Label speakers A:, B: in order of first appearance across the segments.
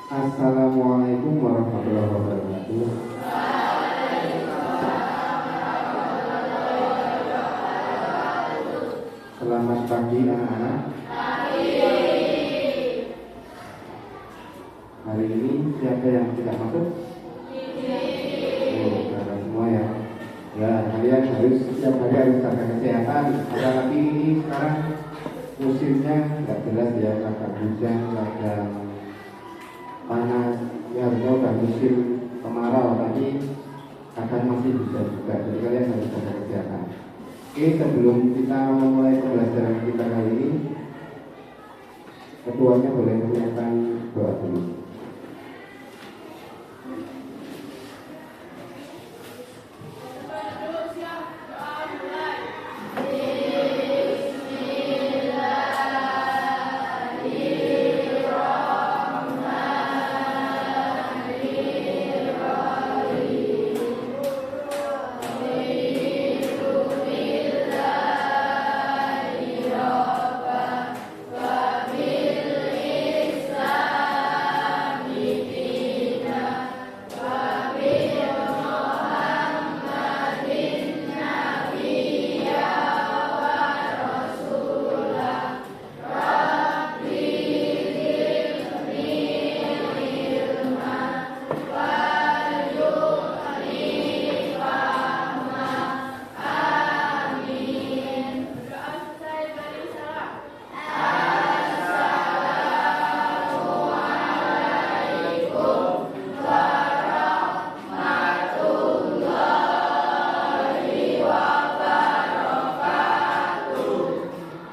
A: Assalamualaikum warahmatullahi wabarakatuh. Selamat pagi anak-anak. Hari ini siapa yang tidak masuk? Oh, ada semua ya. Ya, kalian harus setiap hari harus jaga kesehatan. Apalagi ini sekarang musimnya nggak jelas ya, kadang hujan, kadang panas. Ya, harusnya udah musim kemarau, tapi kadang masih bisa juga. Jadi kalian harus jaga kesehatan. Oke, sebelum kita memulai pembelajaran kita kali ini, ketuanya boleh menyiapkan doa dulu.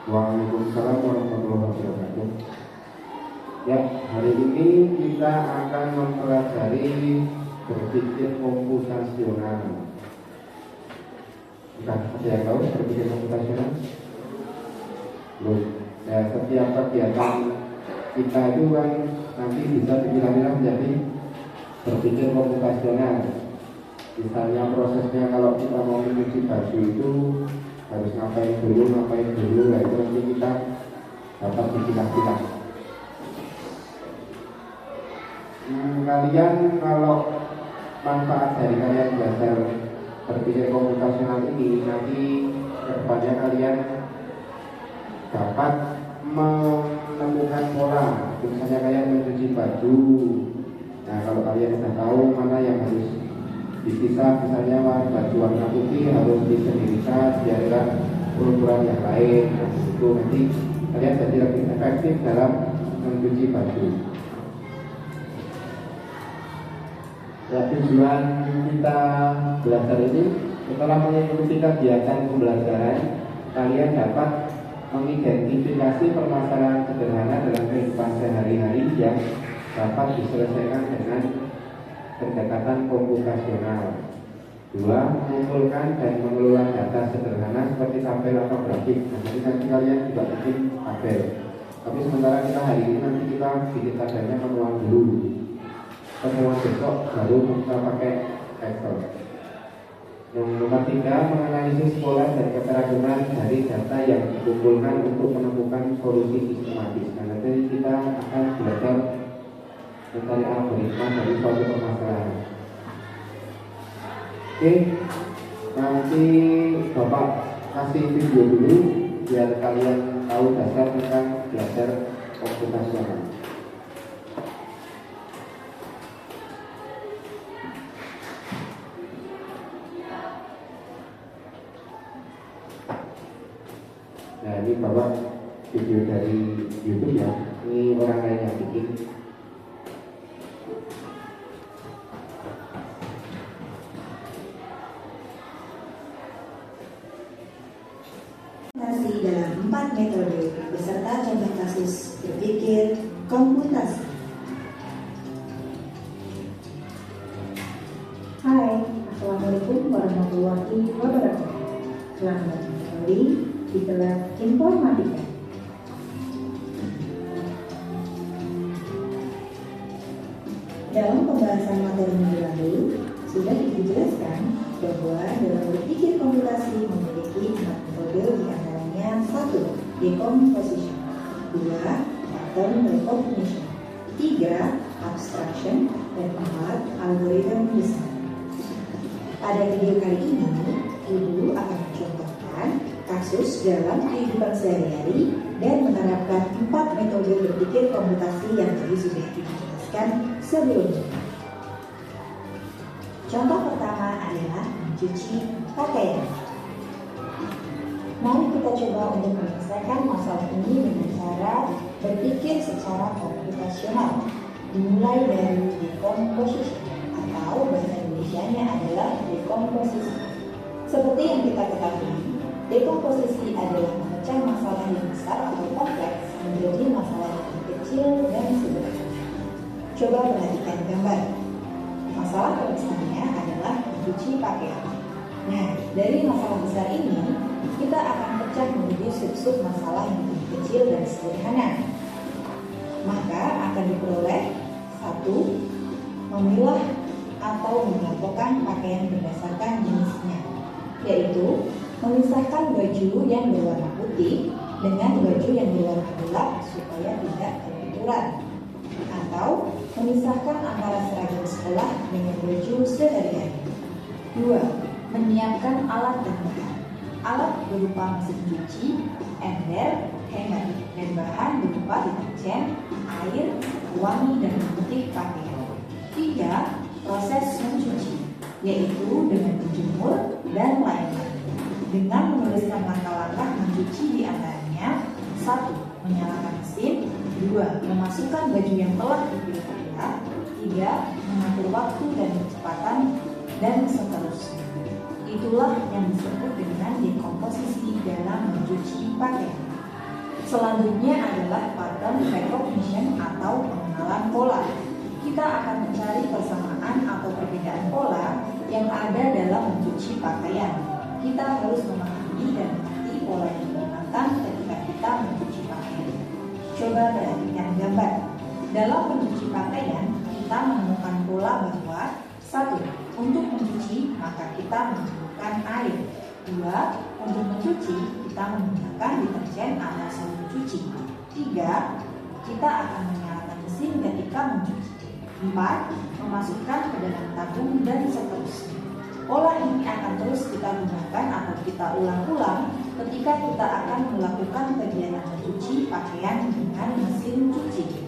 A: Waalaikumsalam warahmatullahi wabarakatuh. Ya, hari ini kita akan mempelajari berpikir komputasional. Sudah ada yang tahu berpikir komputasional? Belum. Ya, setiap kegiatan kita itu kan nanti bisa dikira-kira menjadi berpikir komputasional. Misalnya prosesnya kalau kita mau mencuci baju itu harus ngapain dulu, nah itu nanti kita dapat dipilah-pilah. Kalian kalau manfaat dari kalian belajar berpikir komputasional ini, nanti kedepannya kalian dapat menemukan pola. Misalnya kalian mencuci baju, nah kalau kalian sudah tahu mana yang harus dipisah, misalnya baju warna putih harus disendirikan biarkan ukuran yang lain. Nah, itu nanti kalian jadi lebih efektif dalam mencuci baju. Ya, tujuan kita belajar ini setelah mengikuti kegiatan pembelajaran, kalian dapat mengidentifikasi permasalahan sederhana dalam kehidupan sehari-hari yang dapat diselesaikan dengan pendekatan komputasional. 2. Mengumpulkan dan mengelola data sederhana seperti tabel atau grafik. Nah, jadi nanti kalian juga bikin tabel. Tapi sementara kita hari ini nanti kita bikin tabelnya manual dulu. Pertemuan besok baru kita pakai Excel. Yang nomor 3, menganalisis pola dan keteragaman dari data yang dikumpulkan untuk menemukan solusi sistematis. Nah, nanti kita akan belajar mencari algoritma dari suatu permasalahan. Oke, nanti Bapak kasih video dulu biar kalian tahu dasar tentang belajar komputasional. Nah, ini Bapak video dari YouTube ya. Ini orang lain yang bikin.
B: Dalam 4 metode beserta contoh kasus berpikir komputasi.
C: Hai, Assalamualaikum warahmatullahi wabarakatuh. Selamat datang kembali di kelas informatika.
B: Dalam pembahasan materi minggu lalu, sudah dijelaskan bahwa dalam berpikir komputasi memiliki 4 metode, di antaranya 1. Decomposition, 2. Pattern recognition, 3. abstraction, dan 4, algoritma desain. Pada video kali ini, Ibu akan mencontohkan kasus dalam kehidupan sehari-hari dan menerapkan 4 metode berpikir komputasi yang tadi sudah dijelaskan sebelumnya. Contoh pertama adalah mencuci pakaian. Mari kita coba untuk menyelesaikan masalah ini dengan cara berpikir secara komputasional. Dimulai dari decomposition atau bahasa Indonesianya adalah dekomposisi. Seperti yang kita ketahui, dekomposisi adalah memecah masalah yang besar atau kompleks menjadi masalah yang kecil dan sederhana. Coba perhatikan gambar. Masalah terbesarnya adalah mencuci pakaian. Nah, dari masalah besar ini, kita akan pecah menjadi sub-sub masalah yang lebih kecil dan sederhana. Maka akan diperoleh 1. Memilah atau mengelompokkan pakaian berdasarkan jenisnya, yaitu memisahkan baju yang berwarna putih dengan baju yang berwarna gelap supaya tidak berbenturan, atau memisahkan antara seragam sekolah dengan baju sehari-hari. 2. Menyiapkan alat dan bahan. Alat berupa mesin cuci, ember, hanger, dan bahan berupa deterjen, air, wangi, dan pemutih pakaian. 3. Proses mencuci, yaitu dengan menjemur dan lain-lain. Dengan menuliskan langkah-langkah mencuci di antaranya: 1. Menyalakan mesin. 2. Memasukkan baju yang telah dipilah-pilah. 3. Mengatur waktu dan kecepatan, dan seterusnya. Itulah yang disebut dengan dekomposisi dalam mencuci pakaian. Selanjutnya adalah pattern recognition atau pengenalan pola. Kita akan mencari persamaan atau perbedaan pola yang ada dalam mencuci pakaian. Kita harus memahami dan mengerti pola yang digunakan ketika kita mencuci pakaian. Coba perhatikan gambar. Dalam mencuci pakaian, kita menemukan pola bahwa 1. Untuk mencuci, maka kita menggunakan air. 2. Untuk mencuci, kita menggunakan deterjen atau sabun cuci. 3. Kita akan menyalakan mesin ketika mencuci. 4. Memasukkan ke dalam tabung, dan seterusnya. Pola ini akan terus kita gunakan atau kita ulang-ulang ketika kita akan melakukan kegiatan mencuci pakaian dengan mesin cuci.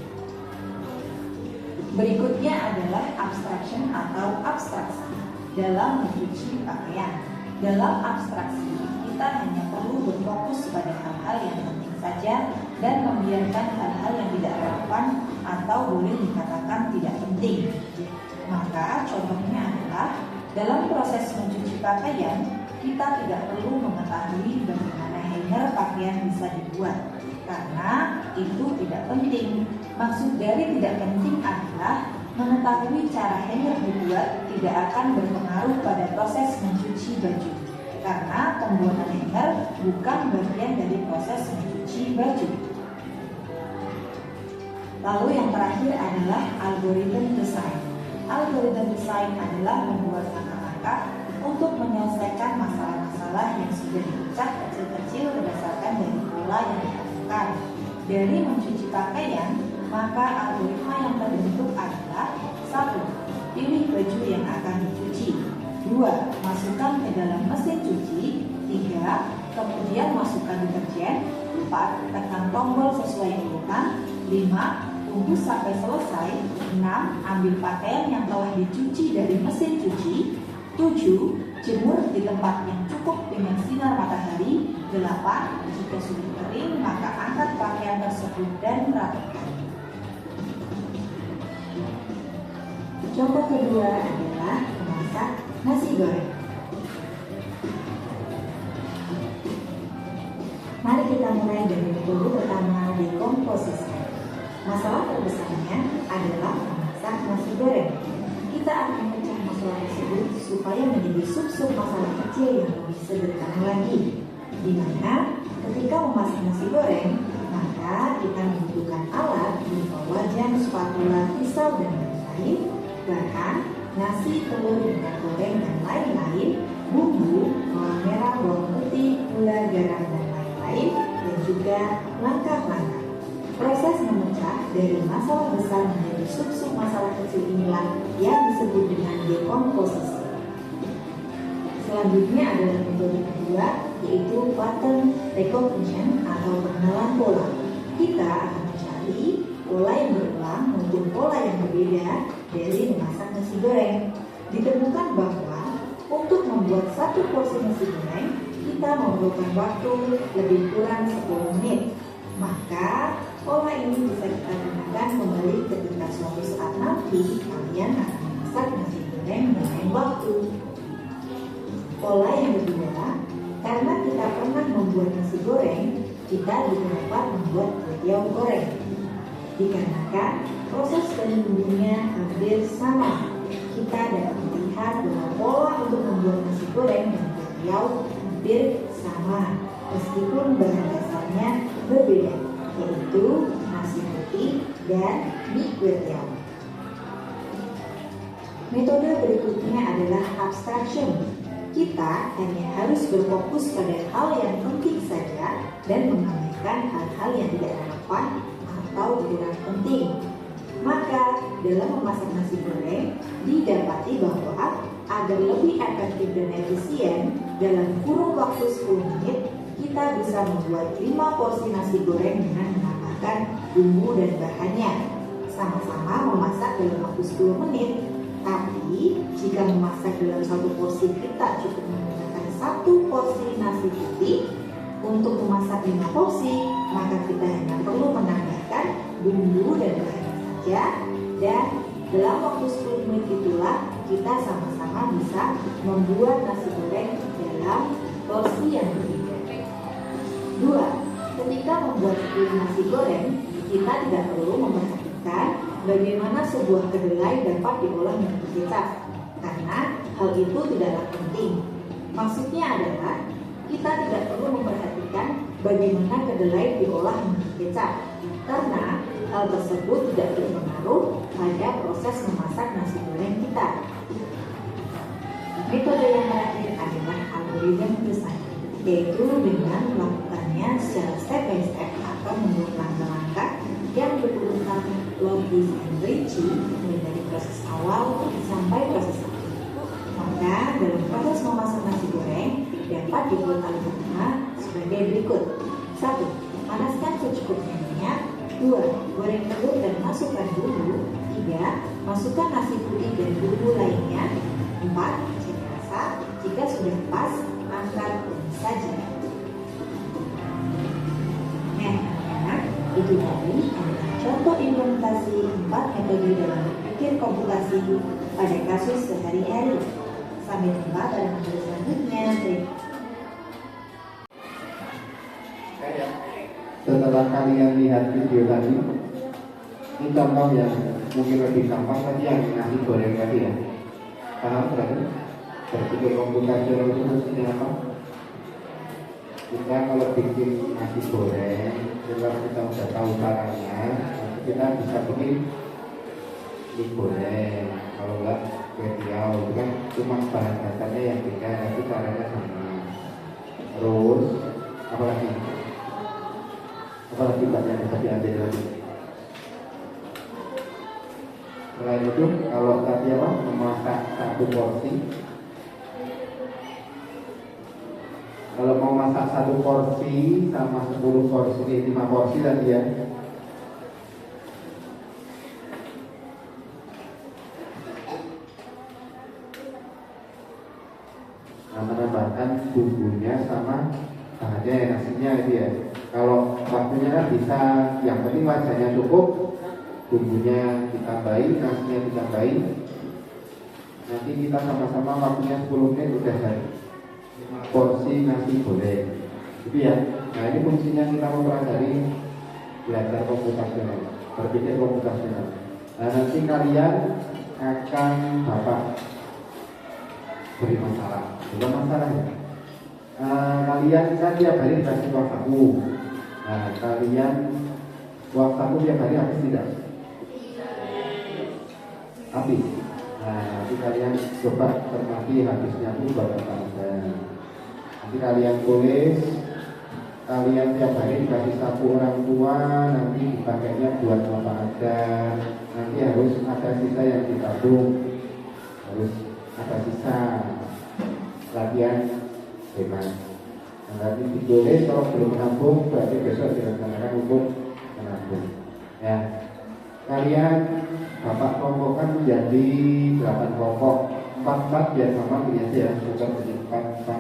B: Berikutnya adalah abstraction atau abstraksi dalam mencuci pakaian. Dalam abstraksi, kita hanya perlu berfokus pada hal-hal yang penting saja dan membiarkan hal-hal yang tidak relevan atau boleh dikatakan tidak penting. Maka contohnya adalah dalam proses mencuci pakaian, kita tidak perlu mengetahui bagaimana hanger pakaian bisa dibuat, karena itu tidak penting. Maksud dari tidak penting adalah mengetahui cara hanger dibuat tidak akan berpengaruh pada proses mencuci baju, karena pembuatan hanger bukan bagian dari proses mencuci baju. Lalu yang terakhir adalah algoritma desain. Algoritma desain adalah membuat langkah-langkah untuk menyelesaikan masalah-masalah yang sudah dipecah kecil-kecil berdasarkan dari pola yang ditemukan. Dari mencuci pakaian, maka algoritma yang terbentuk adalah: 1. Pilih baju yang akan dicuci. 2. Masukkan ke dalam mesin cuci. 3. Kemudian masukkan deterjen. 4. Tekan tombol sesuai urutan. 5. Tunggu sampai selesai. 6. Ambil pakaian yang telah dicuci dari mesin cuci. 7. Jemur di tempat yang cukup dengan sinar matahari. 8. Jika sudah kering, maka angkat pakaian tersebut dan rapikan. Contoh kedua adalah memasak nasi goreng. Mari kita mulai dari metode pertama, dekomposisi. Masalah terbesarnya adalah memasak nasi goreng. Kita akan pecah masalah tersebut supaya menjadi sub-sub masalah kecil yang lebih sederhana lagi. Di mana ketika memasak nasi goreng, maka kita membutuhkan alat berupa wajan, spatula, pisau, dan lain-lain, bahan, nasi, telur, minyak goreng, dan lain-lain, bumbu, bawang merah, bawang putih, gula, garam, dan lain-lain, dan juga langkah-langkah. Proses memecah dari masalah besar menjadi sub-sub masalah kecil inilah yang disebut dengan dekomposisi. Selanjutnya adalah metode kedua, yaitu pattern recognition atau pengenalan pola. Kita akan mencari pola yang berulang maupun pola yang berbeda dari memasak nasi goreng. Ditemukan bahwa untuk membuat satu porsi nasi goreng, kita memerlukan waktu lebih kurang 10 menit. Maka pola ini bisa kita gunakan kembali ketika suatu saat nanti kalian akan memasak nasi goreng dengan waktu. Pola yang kedua, karena kita pernah membuat nasi goreng, kita juga dapat membuat kue goreng. Dikarenakan proses penyeduhannya hampir sama, kita dapat melihat bahwa pola untuk membuat nasi goreng dan kue hampir sama, meskipun bahan dasarnya berbeda, yaitu nasi putih dan mie kue tiaw. Metode berikutnya adalah abstraction. Kita hanya harus berfokus pada hal yang penting saja dan mengabaikan hal-hal yang tidak relevan atau kurang penting. Maka dalam memasak nasi goreng didapati bahwa agar lebih efektif dan efisien dalam kurun waktu 10 menit kita bisa membuat 5 porsi nasi goreng dengan menambahkan bumbu dan bahannya. Sama-sama memasak dalam waktu 10 menit. Tapi jika memasak dalam satu porsi kita cukup menggunakan 1 porsi nasi putih, untuk memasak 5 porsi maka kita hanya perlu menambahkan bumbu dan bahannya saja, dan dalam waktu 10 menit itulah kita sama-sama bisa membuat nasi goreng dalam porsi yang berbeda. 2. Ketika membuat nasi goreng, kita tidak perlu memperhatikan bagaimana sebuah kedelai dapat diolah menjadi kecap, karena hal itu tidaklah penting. Maksudnya adalah kita tidak perlu memperhatikan bagaimana kedelai diolah menjadi kecap, karena hal tersebut tidak berpengaruh pada proses memasak nasi goreng kita. Metode yang terakhir adalah algoritma desain, yaitu dengan melakukannya secara step by step atau membuat langkah-langkah yang berurutan logis dan rinci mulai dari proses awal sampai proses akhir. Maka dalam proses memasak nasi goreng dapat dibuat algoritma sebagai berikut. 1. Panaskan secukupnya minyak. 2. Goreng telur dan masukkan bumbu. 3. Masukkan nasi putih dan bumbu lainnya. 4. Cek rasa. Jika sudah pas, angkat dan saji. Itu tadi adalah contoh implementasi 4 metode dalam berpikir komputasi pada kasus sehari-hari. Sampai jumpa pada materi selanjutnya.
A: Setelah kalian lihat video tadi, ini contoh yang mungkin lebih gampang tadi yang nasi goreng tadi ya. Paham berarti? Berpikir komputasional itu maksudnya apa? Kita kalau bikin nasi goreng, kalau kita sudah tahu caranya, kita bisa bikin mie goreng. Kalau enggak kue tiaw, itu kan cuma bahan dasarnya yang beda, tapi caranya sama. Terus apalagi banyak yang bisa diambil lagi. Selain itu, kalau tadi apa memasak 1 porsi. Kalau mau masak 1 porsi sama 10 porsi, 5 porsi tadi ya. Nah, menambahkan bumbunya sama bahannya nasinya itu ya. Kalau waktunya kan bisa, yang penting wajannya cukup, bumbunya ditambahin, nasinya ditambahin. Nanti kita sama-sama waktunya 10 menit udah jadi porsi nasi goreng. Itu ya. Nah, ini fungsinya kita mempelajari belajar komputasional, berpikir komputasional. Nah, nanti kalian akan Bapak beri masalah, bukan masalah ya. Kalian kan tiap hari dikasih uang saku. Nah, kalian uang saku tiap hari habis tidak? Habis. Nah, nanti kalian coba cermati habisnya itu berapa saja. Nanti kalian tulis kalian tiap hari dikasih sapu orang tua, nanti dipakainya buat apa aja, nanti harus ada sisa yang ditabung, harus ada sisa latihan hemat. Nanti ditulis kalau belum menabung berarti besok direncanakan untuk menabung. Ya, kalian bapak kelompokkan menjadi 8 kelompok, 4 biar mama punya aja ya, bukan jadi 4.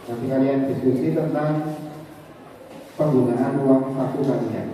A: Nanti kalian diskusi tentang penggunaan uang saku kalian.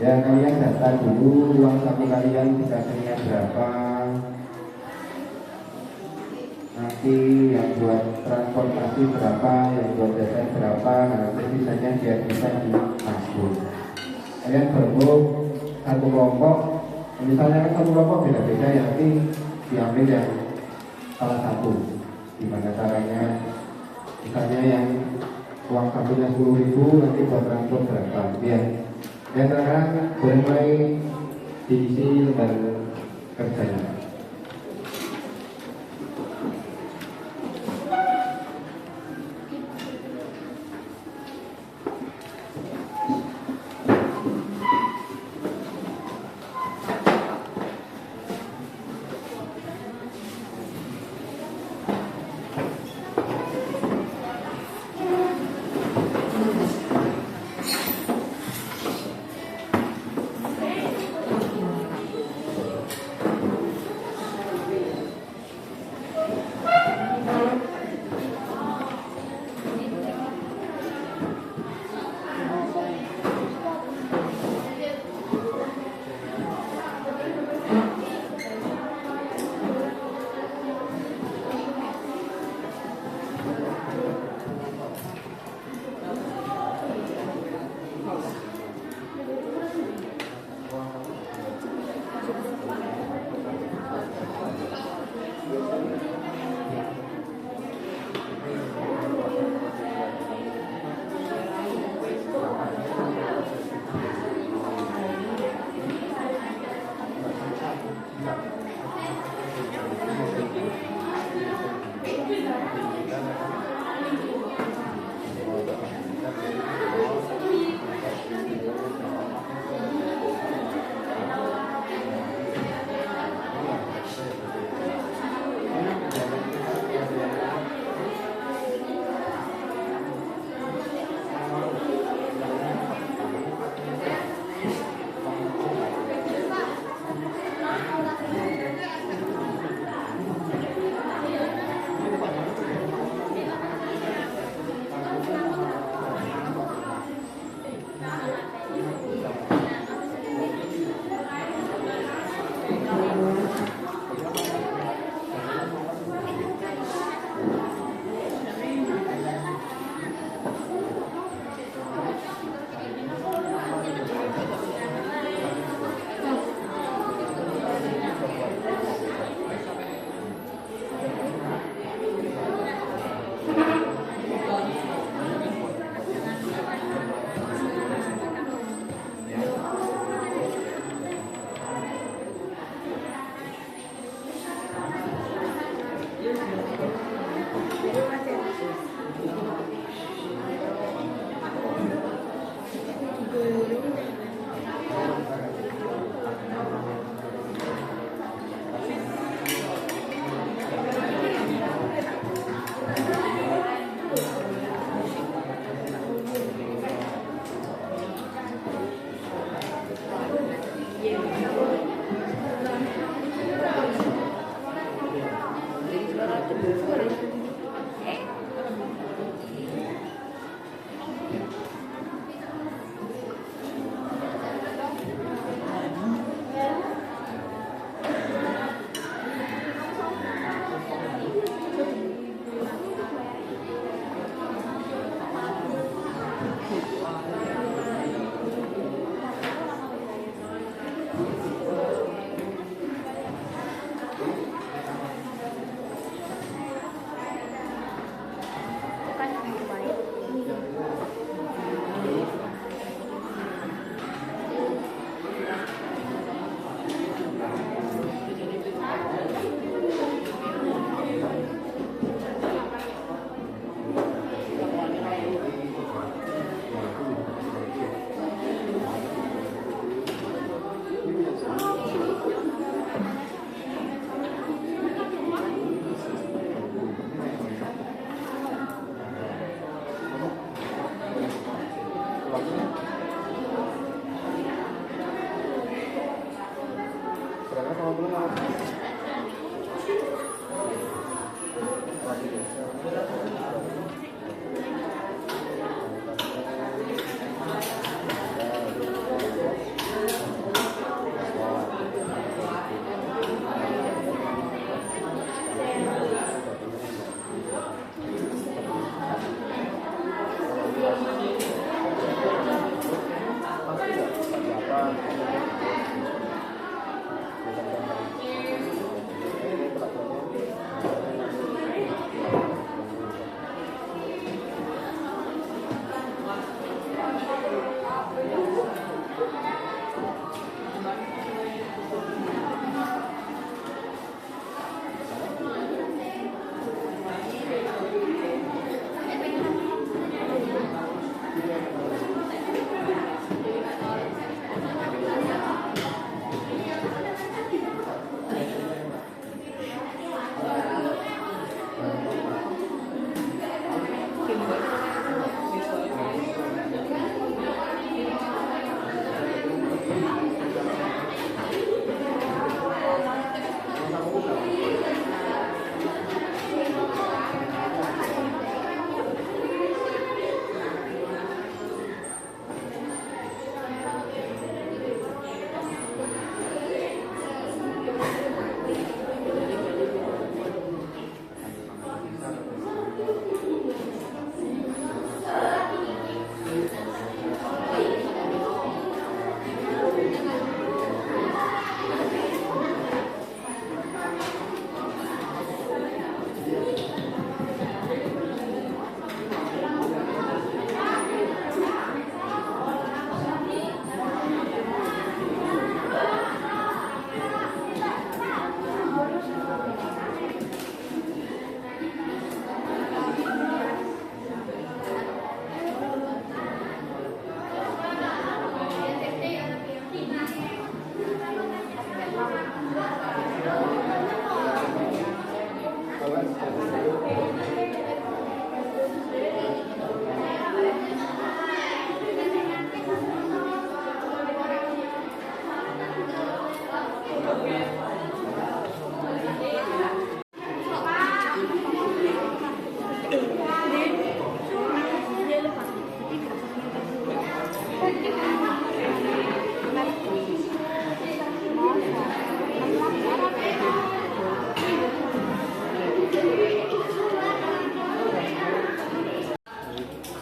A: Ya, kalian data dulu uang saku kalian dikasihnya berapa, nanti yang buat transportasi berapa, yang buat jasa berapa, nanti sisanya biar bisa ditabung. Kalian bergabung satu kelompok, misalnya kan satu kelompok beda-beda ya, nanti diambil yang salah satu. Gimana caranya? Misalnya yang uang sakunya 10.000, nanti buat transport berapa, ya. Dan sekarang boleh mulai diisi lembar kerjanya.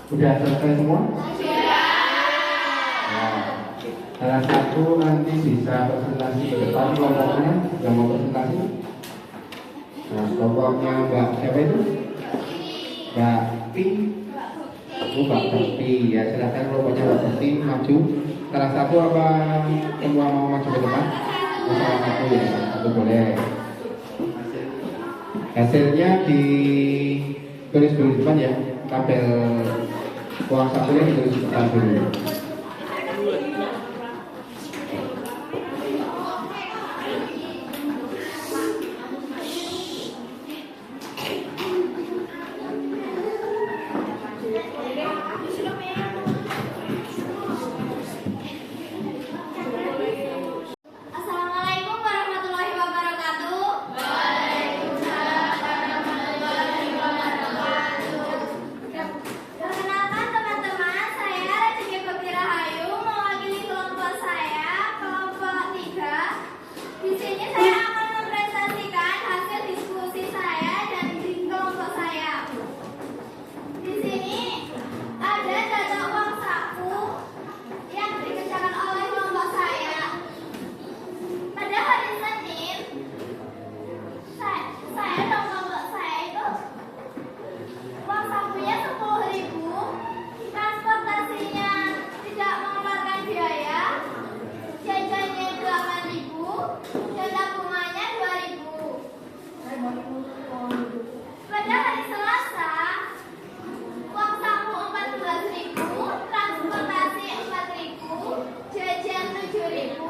A: Sudah selesai semua? Nah, salah satu nanti bisa presentasi ke depan kelompoknya yang mau presentasi. Nah, kelompoknya Mbak siapa itu? Mbak Pi. Mbak Pi ya, silakan kelompoknya Mbak Pi maju. Salah satu apa semua mau maju ke depan? Salah satu ya, satu boleh. Hasilnya ditulis dulu di depan ya, tabel uang sakunya ditulis di depan dulu.
D: Assalamualaikum warahmatullahi wabarakatuh. Waalaikumsalam warahmatullahi wabarakatuh. Perkenalkan teman-teman, saya Rezeki Putri Rahayu mewakili kelompok saya, kelompok 3. Di sini saya akan mempresentasikan hasil diskusi saya dan di kelompok saya. Di sini ada data uang saku yang dikerjakan oleh kelompok saya. Pada hari Senin, saya dan kelompok saya itu uang sakunya 10.000, transportasinya tidak mengeluarkan biaya, jajannya 8.000, dan tabungannya 2.000. Pada hari Selasa, uang saku 14.000, transportasi 4.000, jajan 7.000,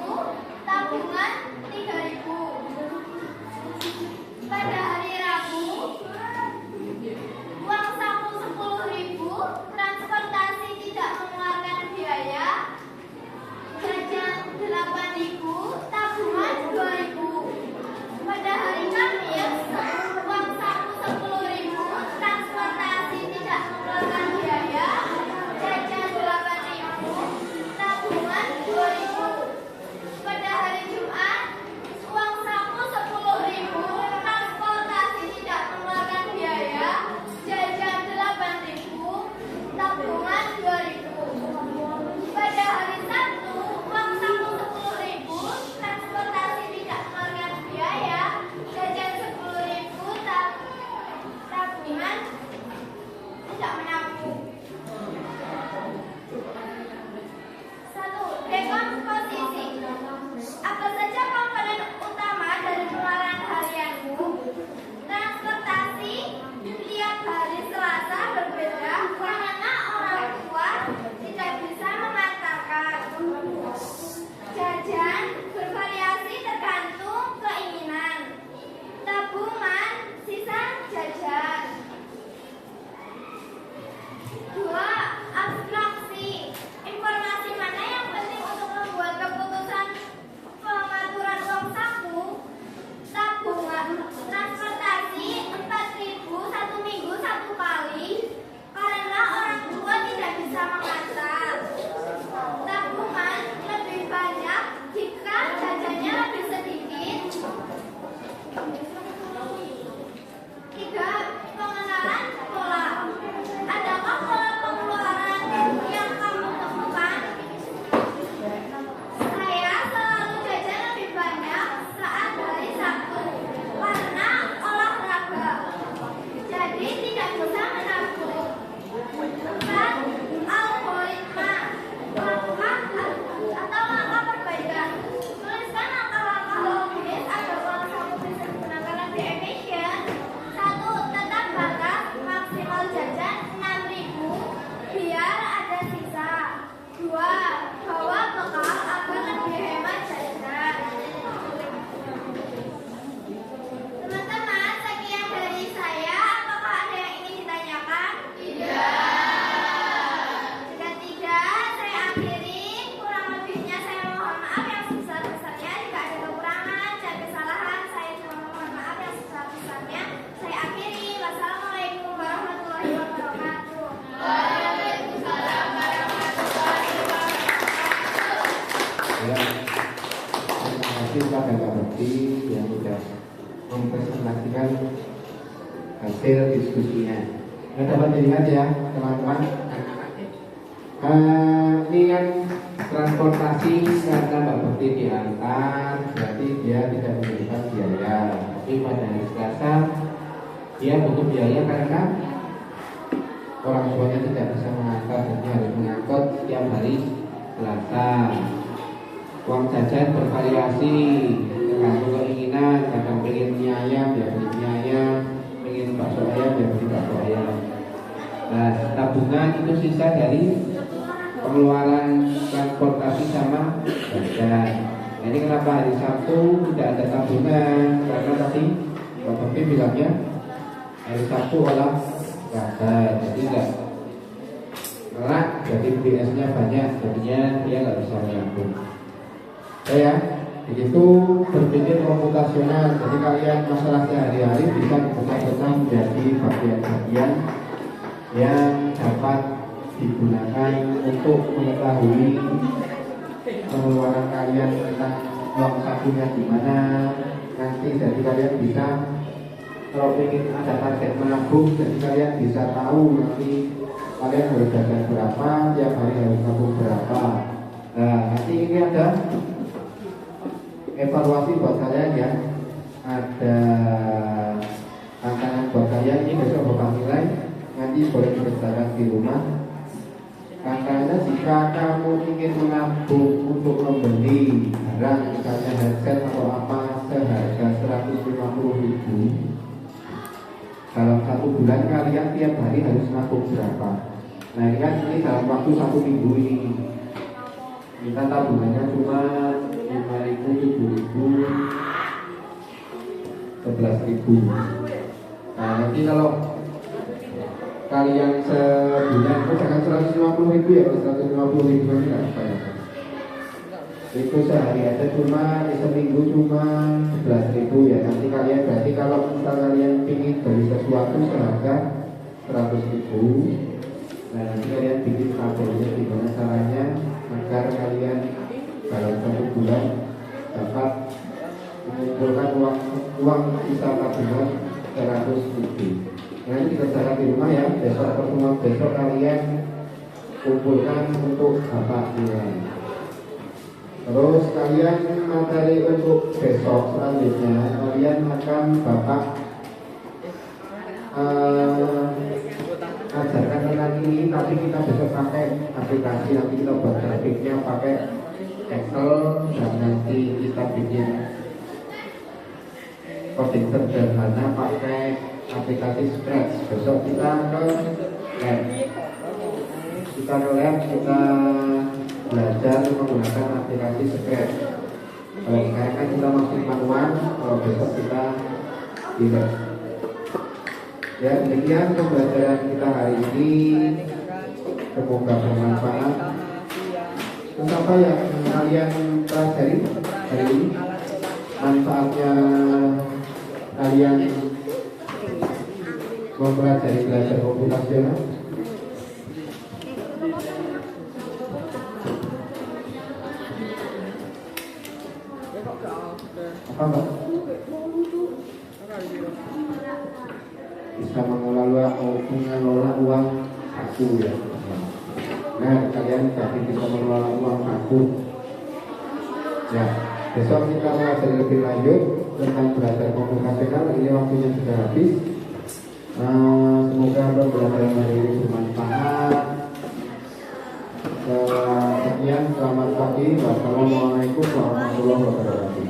D: tabungan 3.000. Pada hari Rabu, uang saku 10.000, transportasi tidak mengeluarkan biaya, jajan 8.000, tabungan 2.000.
A: Ya, terima kasih kepada Mbak Bekti yang sudah mempresentasikan hasil diskusinya. Nah, dapat dilihat ya teman-teman. Ini kan transportasi karena Mbak Bekti diantar, berarti dia tidak memberikan biaya. Tapi pada hari Selasa dia butuh biaya karena orang tuanya tidak bisa mengantar, jadi harus mengangkut setiap hari Selasa. Uang jajan bervariasi tergantung keinginan, kadang pengen mie ayam ya beli mie ayam, pengen bakso ayam ya beli bakso ayam. Nah, tabungan itu sisa dari pengeluaran transportasi sama jajan. Jadi kenapa hari Sabtu tidak ada tabungan? Karena tadi Bapak P bilangnya hari Sabtu olahraga, jadi enggak ngelak, jadi BS-nya banyak, jadinya dia nggak bisa menabung. Ya, begitu berpikir komputasional, jadi kalian masalah sehari-hari bisa dipecah-pecah menjadi bagian-bagian yang dapat digunakan untuk mengetahui pengeluaran kalian tentang uang sakunya gimana. Nanti jadi kalian bisa, kalau ingin ada target menabung, jadi kalian bisa tahu nanti kalian harus jajan berapa, tiap hari harus nabung berapa. Nah, nanti ini ada evaluasi buat kalian ya, ada tantangan buat kalian. Ini besok Bapak nilai, nanti boleh dikerjakan di rumah. Tantangannya, jika kamu ingin menabung untuk membeli barang, misalnya headset atau apa seharga 150.000, dalam 1 bulan kalian tiap hari harus nabung berapa? Nah ini kan ini dalam waktu 1 minggu ini. Kita tabungannya cuma 5.000, 7.000, 11.000. Nah nanti kalau kalian sebulan itu jangan 150.000 ya, kalau 150.000 ini nggak apa ya. Itu sehari aja cuma, seminggu cuma 11.000 ya. Nanti kalian berarti kalau misal kalian ingin beli sesuatu seharga 100.000, nah nanti kalian bikin tabelnya gimana caranya agar kalian dalam 1 bulan dapat mengumpulkan uang sisa tabungan 100.000. Nah ini dikerjakan di rumah ya. Besok pertemuan besok kalian kumpulkan untuk Bapak nilai. Terus kalian materi untuk besok selanjutnya kalian akan Bapak ajarkan tentang ini, tapi kita besok pakai aplikasi. Nanti kita buat grafiknya pakai Excel dan nanti kita bikin coding sederhana pakai aplikasi Scratch. Besok kita ke lab, kita belajar menggunakan aplikasi Scratch. Kalau sekarang kan kita masih manual, kalau besok kita tidak. Ya, demikian pembelajaran kita hari ini. Semoga bermanfaat. Terus apa yang kalian pelajari hari ini? Manfaatnya kalian mempelajari belajar komputasional. Apa Mbak? Bisa mengelola uang saku ya. Nah kalian tapi bisa mengelola uang saku. Ya, besok kita belajar lebih lanjut tentang belajar komputasional. Ini waktunya sudah habis. Semoga pembelajaran hari ini bermanfaat. Sekian, selamat pagi. Wassalamualaikum warahmatullahi wabarakatuh.